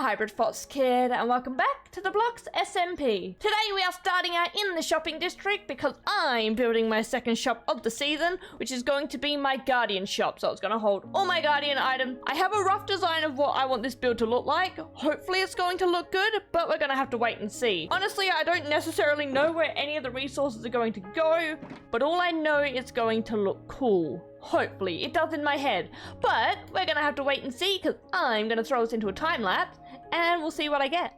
HybridFoxKid, and welcome back to the Blocks SMP. Today we are starting out in the shopping district because I'm building my second shop of the season, which is going to be my Guardian shop. So it's going to hold all my Guardian items. I have a rough design of what I want this build to look like. Hopefully it's going to look good, but we're going to have to wait and see. Honestly, I don't necessarily know where any of the resources are going to go, but all I know is going to look cool. Hopefully, it does in my head, but we're gonna have to wait and see because I'm gonna throw us into a time lapse and we'll see what I get.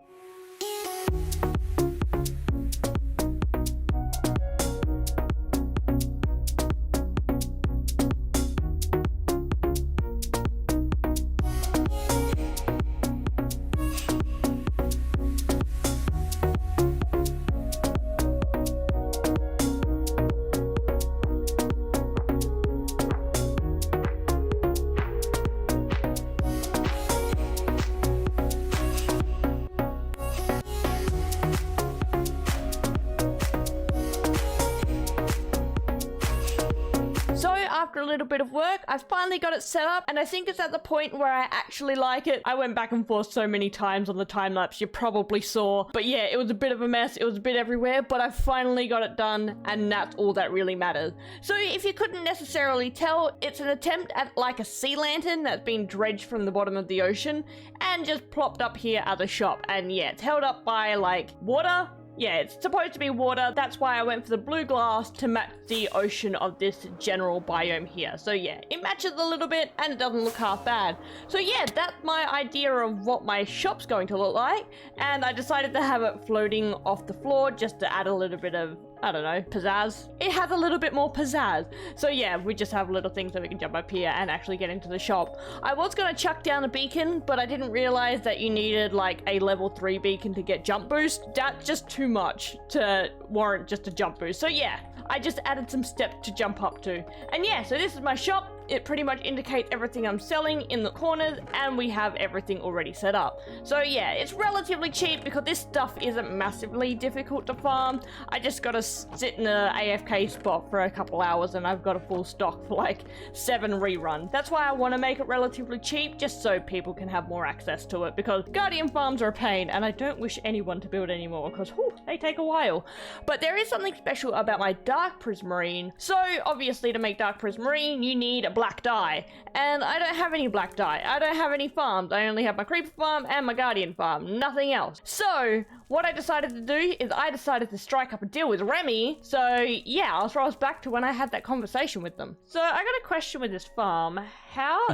After a little bit of work, I've finally got it set up, and I think it's at the point where I actually like it. I went back and forth so many times on the time lapse, you probably saw. But yeah, it was a bit of a mess, it was a bit everywhere, but I finally got it done, and that's all that really matters. So if you couldn't necessarily tell, it's an attempt at like a sea lantern that's been dredged from the bottom of the ocean and just plopped up here as a shop. And yeah, it's held up by like water. Yeah, it's supposed to be water. That's why I went for the blue glass to match the ocean of this general biome here. So yeah, it matches a little bit and it doesn't look half bad. So yeah, that's my idea of what my shop's going to look like. And I decided to have it floating off the floor just to add a little bit of, I don't know, pizzazz. It has a little bit more pizzazz. So yeah, we just have little things that we can jump up here and actually get into the shop. I was going to chuck down a beacon, but I didn't realize that you needed like a level 3 beacon to get jump boost. That's just too much to warrant just a jump boost. So yeah, I just added some steps to jump up to. And yeah, so this is my shop. It pretty much indicates everything I'm selling in the corners, and we have everything already set up. So yeah, it's relatively cheap because this stuff isn't massively difficult to farm. I just gotta sit in a AFK spot for a couple hours and I've got a full stock for like 7 reruns. That's why I want to make it relatively cheap, just so people can have more access to it, because Guardian farms are a pain and I don't wish anyone to build anymore because they take a while. But there is something special about my Dark Prismarine. So obviously to make Dark Prismarine you need a black dye, and I don't have any black dye. I don't have any farms. I only have my creeper farm and my guardian farm, nothing else. So what I decided to do is I decided to strike up a deal with Remy. So yeah, I'll throw us back to when I had that conversation with them. So I got a question with this farm.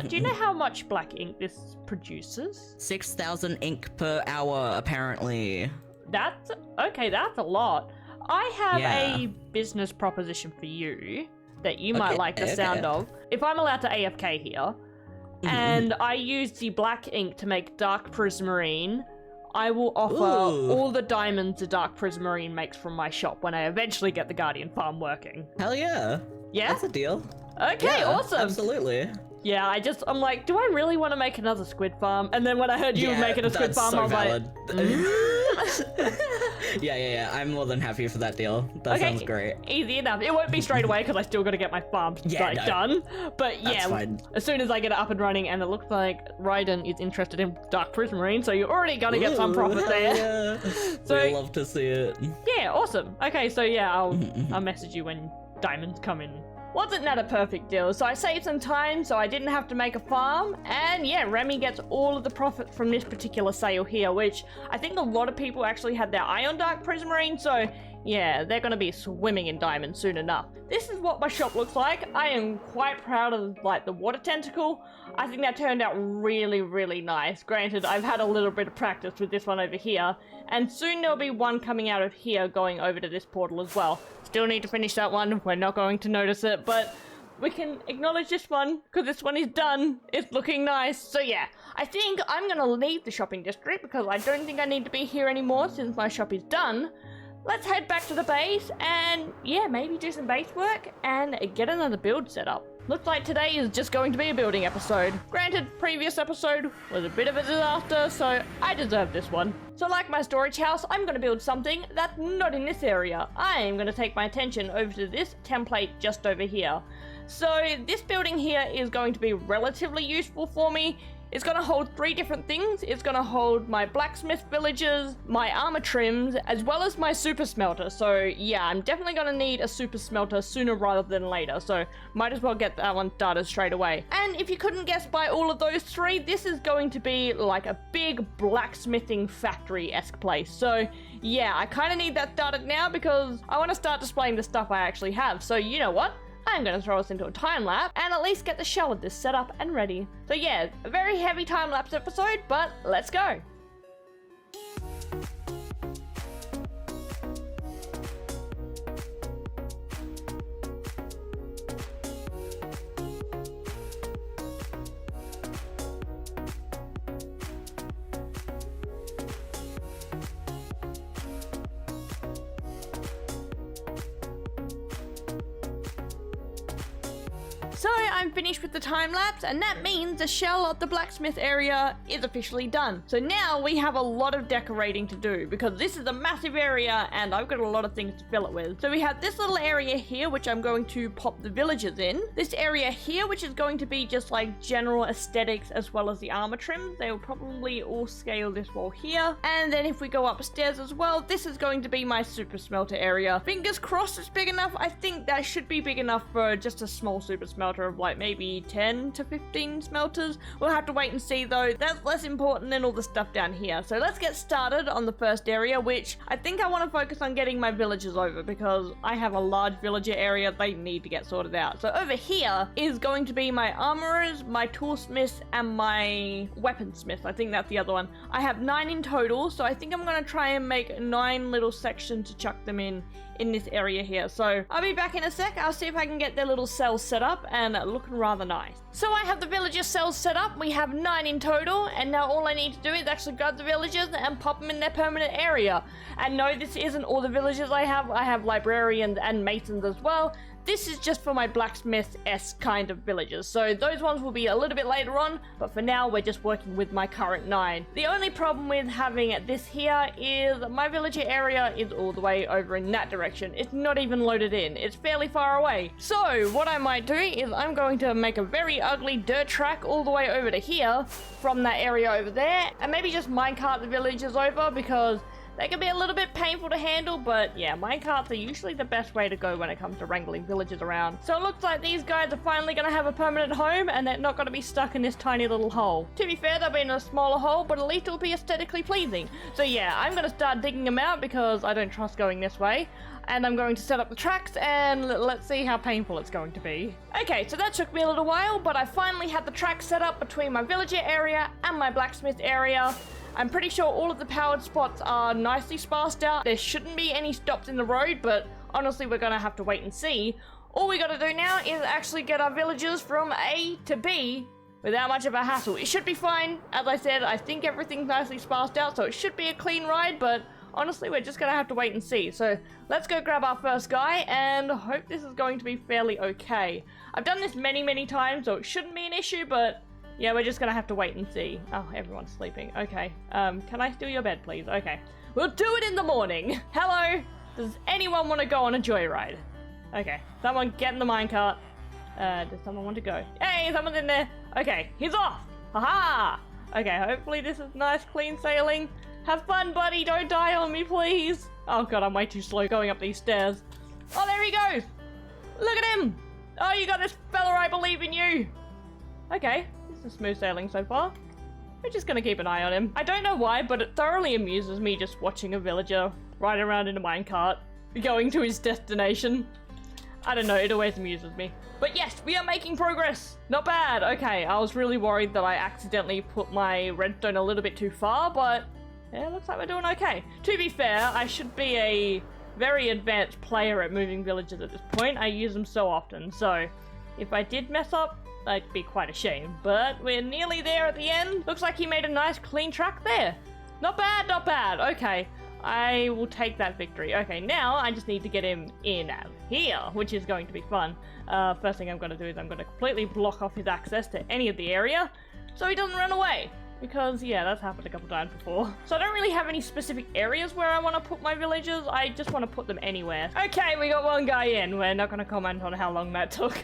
Do you know how much black ink this produces? 6,000 ink per hour apparently. That's okay, that's a lot. I have a business proposition for you that you might like the sound of. If I'm allowed to AFK here, and I use the black ink to make Dark Prismarine, I will offer all the diamonds the Dark Prismarine makes from my shop when I eventually get the Guardian farm working. Hell yeah. Yeah? That's a deal. Okay, yeah, awesome. Absolutely. Yeah, I'm like, do I really want to make another squid farm? And then when I heard you were making a squid farm, I was valid. Yeah, I'm more than happy for that deal. That sounds great. Easy enough. It won't be straight away because I still got to get my farm done. But yeah, as soon as I get it up and running, and it looks like Raiden is interested in Dark Prismarine, so you're already going to get some profit there. Yeah. So I'd love to see it. Yeah, awesome. Okay, so yeah, I'll message you when diamonds come in. Wasn't that a perfect deal? So I saved some time so I didn't have to make a farm, and yeah, Remy gets all of the profit from this particular sale here, which I think a lot of people actually had their eye on Dark Prismarine, so yeah, they're gonna be swimming in diamonds soon enough. This is what my shop looks like. I am quite proud of like the water tentacle. I think that turned out really, really nice. Granted, I've had a little bit of practice with this one over here, and soon there'll be one coming out of here going over to this portal as well. Still need to finish that one. We're not going to notice it, but we can acknowledge this one because this one is done. It's looking nice. So yeah, I think I'm gonna leave the shopping district because I don't think I need to be here anymore since my shop is done. Let's head back to the base and yeah, maybe do some base work and get another build set up. Looks like today is just going to be a building episode. Granted, previous episode was a bit of a disaster, so I deserve this one. So like my storage house, I'm going to build something that's not in this area. I am going to take my attention over to this template just over here. So this building here is going to be relatively useful for me. It's gonna hold 3 different things. It's gonna hold my blacksmith villages, my armor trims, as well as my super smelter. So yeah, I'm definitely gonna need a super smelter sooner rather than later. So might as well get that one started straight away. And if you couldn't guess by all of those 3, this is going to be like a big blacksmithing factory-esque place. So yeah, I kind of need that started now because I want to start displaying the stuff I actually have. So you know what? I'm going to throw us into a time lapse and at least get the shell of this set up and ready. So yeah, a very heavy time lapse episode, but let's go. So I'm finished with the time lapse, and that means the shell of the blacksmith area is officially done. So now we have a lot of decorating to do because this is a massive area and I've got a lot of things to fill it with. So we have this little area here which I'm going to pop the villagers in. This area here which is going to be just like general aesthetics as well as the armor trims. They will probably all scale this wall here. And then if we go upstairs as well, this is going to be my super smelter area. Fingers crossed it's big enough. I think that should be big enough for just a small super smelter of like maybe 10 to 15 smelters. We'll have to wait and see though. That's less important than all the stuff down here. So let's get started on the first area, which I think I want to focus on getting my villagers over because I have a large villager area they need to get sorted out. So over here is going to be my armorers, my toolsmiths, and my weaponsmiths. I think that's the other one. I have 9 in total, so I think I'm going to try and make 9 little sections to chuck them in this area here. So I'll be back in a sec. I'll see if I can get their little cells set up and looking rather nice. So I have the villager cells set up. We have 9 in total, and now all I need to do is actually grab the villagers and pop them in their permanent area. And no, this isn't all the villagers I have. I have librarians and masons as well. This is just for my blacksmith-esque kind of villagers. So those ones will be a little bit later on, but for now we're just working with my current 9. The only problem with having this here is my villager area is all the way over in that direction. It's not even loaded in. It's fairly far away. So what I might do is I'm going to make a very ugly dirt track all the way over to here from that area over there, and maybe just minecart the villagers over because they can be a little bit painful to handle, but yeah, minecarts are usually the best way to go when it comes to wrangling villagers around. So it looks like these guys are finally going to have a permanent home and they're not going to be stuck in this tiny little hole. To be fair, they'll be in a smaller hole, but at least it'll be aesthetically pleasing. So yeah, I'm going to start digging them out because I don't trust going this way. And I'm going to set up the tracks and let's see how painful it's going to be. Okay, so that took me a little while, but I finally had the tracks set up between my villager area and my blacksmith area. I'm pretty sure all of the powered spots are nicely sparsed out. There shouldn't be any stops in the road, but honestly, we're gonna have to wait and see. All we gotta do now is actually get our villagers from A to B without much of a hassle. It should be fine. As I said, I think everything's nicely sparsed out, so it should be a clean ride, but honestly, we're just gonna have to wait and see. So let's go grab our first guy and hope this is going to be fairly okay. I've done this many, many times, so it shouldn't be an issue, but yeah, we're just gonna have to wait and see. Oh, everyone's sleeping. Okay. Can I steal your bed, please? Okay. We'll do it in the morning. Hello? Does anyone want to go on a joyride? Okay. Someone get in the minecart. Does someone want to go? Hey, someone's in there. Okay. He's off. Haha. Okay, hopefully this is nice, clean sailing. Have fun, buddy. Don't die on me, please. Oh, God, I'm way too slow going up these stairs. Oh, there he goes. Look at him. Oh, you got this fella. I believe in you. Okay. This is smooth sailing so far. We're just gonna keep an eye on him. I don't know why, but it thoroughly amuses me just watching a villager ride around in a minecart, going to his destination. I don't know, it always amuses me. But yes, we are making progress. Not bad. Okay, I was really worried that I accidentally put my redstone a little bit too far, but yeah, looks like we're doing okay. To be fair, I should be a very advanced player at moving villagers at this point. I use them so often, so if I did mess up, that'd be quite a shame, but we're nearly there at the end. Looks like he made a nice clean track there. Not bad, not bad. Okay, I will take that victory. Okay, now I just need to get him in out here, which is going to be fun. First thing I'm going to do is I'm going to completely block off his access to any of the area so he doesn't run away. because yeah, that's happened a couple times before. So I don't really have any specific areas where I want to put my villagers. I just want to put them anywhere. Okay, we got one guy in. We're not going to comment on how long that took.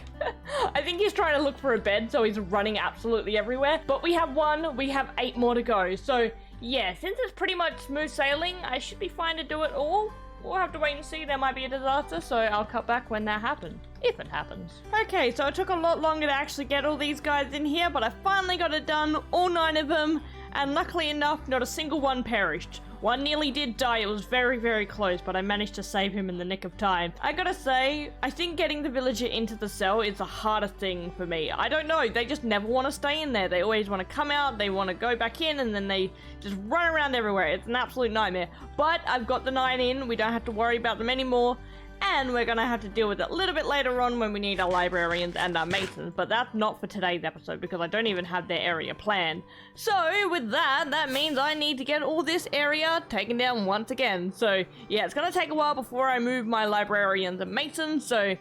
I think he's trying to look for a bed, so he's running absolutely everywhere. But we have one, we have 8 more to go. So yeah, since it's pretty much smooth sailing, I should be fine to do it all. We'll have to wait and see. There might be a disaster, so I'll cut back when that happens. If it happens. Okay, so it took a lot longer to actually get all these guys in here, but I finally got it done, all 9 of them, and luckily enough, not a single one perished. One nearly did die. It was very, very close, but I managed to save him in the nick of time. I gotta say, I think getting the villager into the cell is the hardest thing for me. I don't know, they just never want to stay in there. They always want to come out, they want to go back in, and then they just run around everywhere. It's an absolute nightmare. But I've got the 9 in, we don't have to worry about them anymore. And we're gonna have to deal with it a little bit later on when we need our librarians and our masons, but that's not for today's episode because I don't even have their area planned. So with that means I need to get all this area taken down once again. So yeah, it's gonna take a while before I move my librarians and masons, so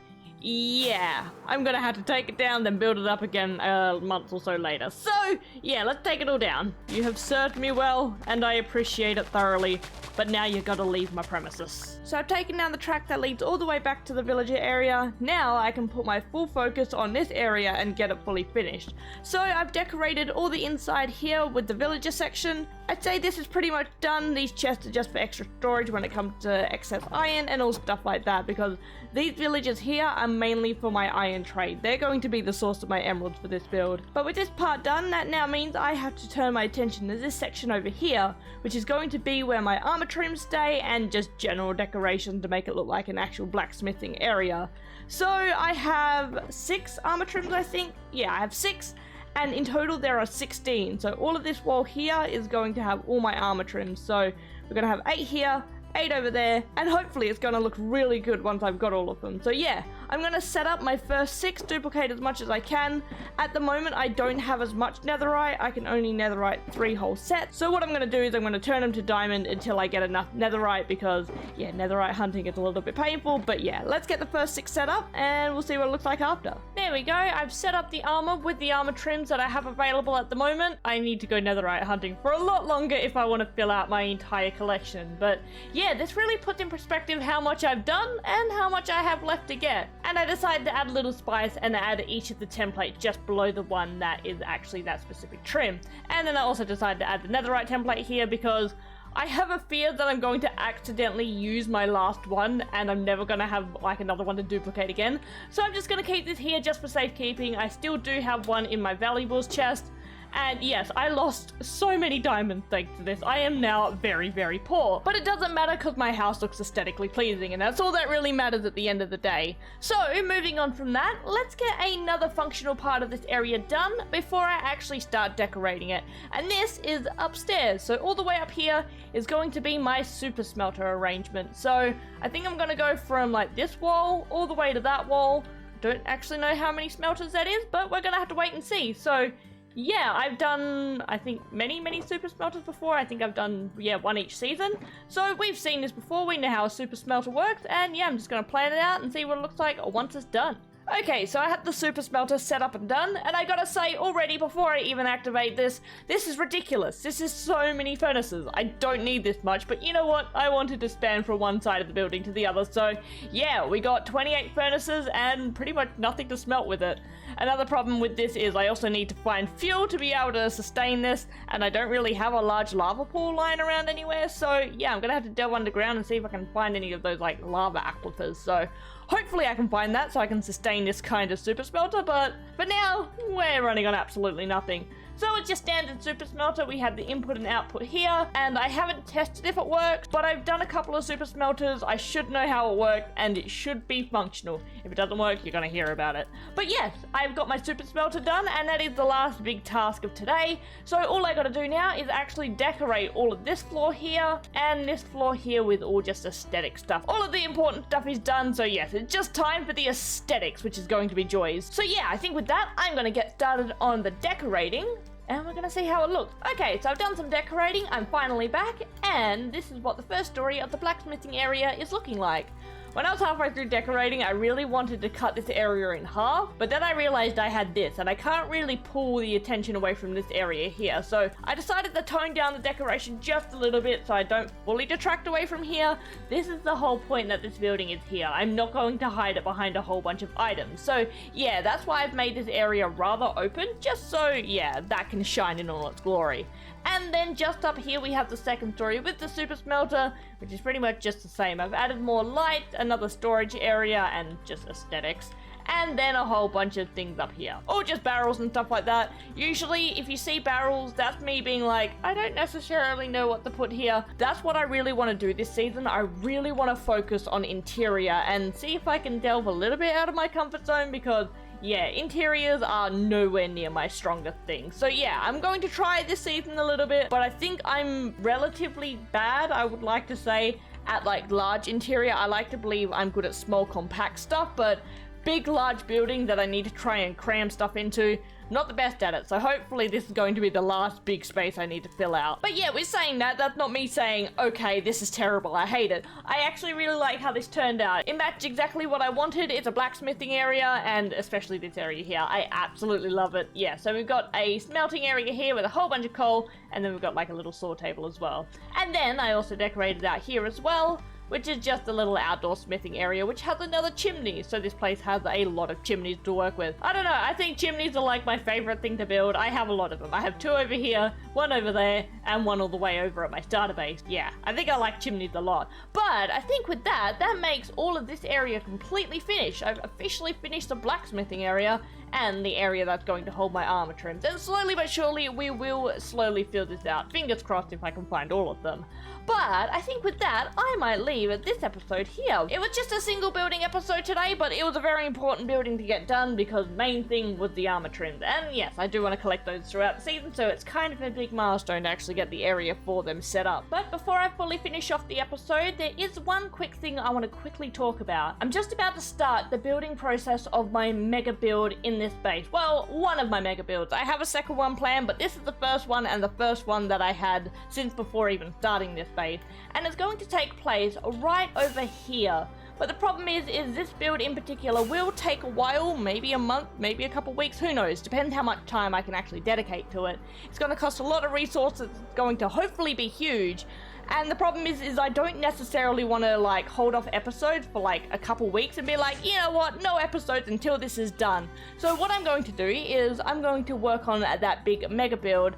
yeah, I'm gonna have to take it down, then build it up again a month or so later. So, yeah, let's take it all down. You have served me well, and I appreciate it thoroughly, but now you've got to leave my premises. So I've taken down the track that leads all the way back to the villager area. Now I can put my full focus on this area and get it fully finished. So I've decorated all the inside here with the villager section. I'd say this is pretty much done. These chests are just for extra storage when it comes to excess iron and all stuff like that, because these villagers here are mainly for my iron trade. They're going to be the source of my emeralds for this build. But with this part done, that now means I have to turn my attention to this section over here, which is going to be where my armor trims stay and just general decoration to make it look like an actual blacksmithing area. So I have 6 armor trims, I think. Yeah, I have 6. And in total there are 16, so all of this wall here is going to have all my armor trims. So we're going to have 8 here, 8 over there, and hopefully it's going to look really good once I've got all of them. So yeah, I'm going to set up my first 6, duplicate as much as I can. At the moment I don't have as much netherite, I can only netherite 3 whole sets. So what I'm going to do is I'm going to turn them to diamond until I get enough netherite, because yeah, netherite hunting is a little bit painful. But yeah, let's get the first 6 set up and we'll see what it looks like after. There we go, I've set up the armor with the armor trims that I have available at the moment. I need to go netherite hunting for a lot longer if I want to fill out my entire collection, but yeah, this really puts in perspective how much I've done and how much I have left to get. And I decided to add a little spice and add each of the templates just below the one that is actually that specific trim. And then I also decided to add the netherite template here because I have a fear that I'm going to accidentally use my last one and I'm never going to have like another one to duplicate again. So I'm just going to keep this here just for safekeeping. I still do have one in my valuables chest. And yes, I lost so many diamonds thanks to this. I am now very, very poor. But it doesn't matter because my house looks aesthetically pleasing and that's all that really matters at the end of the day. So moving on from that, let's get another functional part of this area done before I actually start decorating it. And this is upstairs. So all the way up here is going to be my super smelter arrangement. So I think I'm going to go from like this wall all the way to that wall. Don't actually know how many smelters that is, but we're going to have to wait and see. So yeah, I've done, I think, many super smelters before. I think I've done, yeah, 1 each season. So we've seen this before, we know how a super smelter works, and yeah, I'm just going to plan it out and see what it looks like once it's done. Okay, so I had the super smelter set up and done, and I gotta say already before I even activate this is ridiculous. This is so many furnaces. I don't need this much, but you know what? I wanted to span from one side of the building to the other, so yeah, we got 28 furnaces and pretty much nothing to smelt with it. Another problem with this is I also need to find fuel to be able to sustain this, and I don't really have a large lava pool lying around anywhere, so yeah, I'm gonna have to delve underground and see if I can find any of those like lava aquifers. So hopefully I can find that so I can sustain this kind of super smelter, but for now, we're running on absolutely nothing. So it's your standard super smelter. We have the input and output here, and I haven't tested if it works, but I've done a couple of super smelters. I should know how it works, and it should be functional. If it doesn't work, you're gonna hear about it. But yes, I've got my super smelter done, and that is the last big task of today. So all I gotta do now is actually decorate all of this floor here, and this floor here with all just aesthetic stuff. All of the important stuff is done, so yes, it's just time for the aesthetics, which is going to be joys. So yeah, I think with that, I'm gonna get started on the decorating, and we're gonna see how it looks. Okay, so I've done some decorating, I'm finally back, and this is what the first story of the blacksmithing area is looking like. when I was halfway through decorating, I really wanted to cut this area in half, but then I realized I had this, and I can't really pull the attention away from this area here, so I decided to tone down the decoration just a little bit so I don't fully detract away from here. This is the whole point that this building is here. I'm not going to hide it behind a whole bunch of items. So yeah, that's why I've made this area rather open, just so yeah, that can shine in all its glory. And then just up here we have the second story with the super smelter, which is pretty much just the same. I've added more light, another storage area, and just aesthetics. And then a whole bunch of things up here. Or just barrels and stuff like that. Usually, if you see barrels, that's me being like, I don't necessarily know what to put here. That's what I really want to do this season. I really want to focus on interior and see if I can delve a little bit out of my comfort zone, because yeah, interiors are nowhere near my strongest thing. So yeah, I'm going to try this season a little bit, but I think I'm relatively bad, I would like to say, at like large interior. I like to believe I'm good at small compact stuff, but big large building that I need to try and cram stuff into, not the best at it. So hopefully this is going to be the last big space I need to fill out. But yeah, we're saying that, that's not me saying, okay, this is terrible, I hate it. I actually really like how this turned out. It matched exactly what I wanted. It's a blacksmithing area, and especially this area here. I absolutely love it. Yeah, so we've got a smelting area here with a whole bunch of coal, and then we've got like a little saw table as well. And then I also decorated out here as well, which is just a little outdoor smithing area, which has another chimney. So this place has a lot of chimneys to work with. I don't know, I think chimneys are like my favorite thing to build. I have a lot of them. I have 2 over here, 1 over there, and 1 all the way over at my starter base. Yeah, I think I like chimneys a lot. But I think with that, that makes all of this area completely finished. I've officially finished the blacksmithing area and the area that's going to hold my armor trims. And slowly but surely, we will slowly fill this out. Fingers crossed if I can find all of them. But I think with that, I might leave this episode here. It was just a single building episode today, but it was a very important building to get done because main thing was the armor trims. And yes, I do want to collect those throughout the season, so it's kind of a big milestone to actually get the area for them set up. But before I fully finish off the episode, there is one quick thing I want to quickly talk about. I'm just about to start the building process of my mega build in this base. Well, one of my mega builds. I have a second one planned, but this is the first one, and the first one that I had since before even starting this base. And it's going to take place right over here. But the problem is this build in particular will take a while, maybe a month, maybe a couple weeks, who knows, depends how much time I can actually dedicate to it. It's going to cost a lot of resources, it's going to hopefully be huge. And the problem is I don't necessarily want to like hold off episodes for like a couple weeks and be like, you know what, no episodes until this is done. So what I'm going to do is I'm going to work on that big mega build,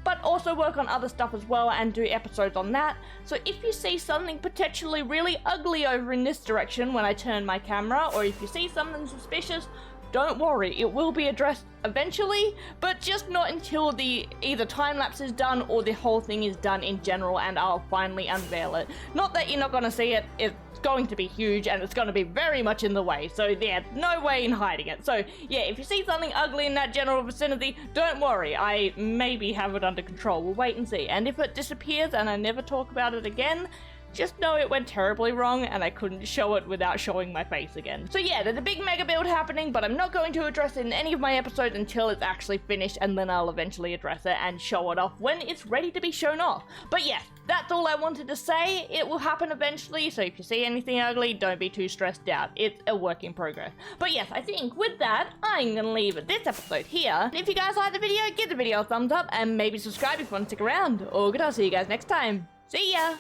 but also work on other stuff as well and do episodes on that. So if you see something potentially really ugly over in this direction when I turn my camera, or if you see something suspicious, don't worry, it will be addressed eventually, but just not until the either time lapse is done or the whole thing is done in general and I'll finally unveil it. Not that you're not going to see it, it's going to be huge and it's going to be very much in the way, so yeah, no way in hiding it. So yeah, if you see something ugly in that general vicinity, don't worry, I maybe have it under control. We'll wait and see, and if it disappears and I never talk about it again, just know it went terribly wrong and I couldn't show it without showing my face again. So yeah, there's a big mega build happening, but I'm not going to address it in any of my episodes until it's actually finished, and then I'll eventually address it and show it off when it's ready to be shown off. But yes, that's all I wanted to say. It will happen eventually, so if you see anything ugly, don't be too stressed out. It's a work in progress. But yes, I think with that, I'm gonna leave this episode here. And if you guys like the video, give the video a thumbs up and maybe subscribe if you want to stick around. Or good, I'll see you guys next time. See ya!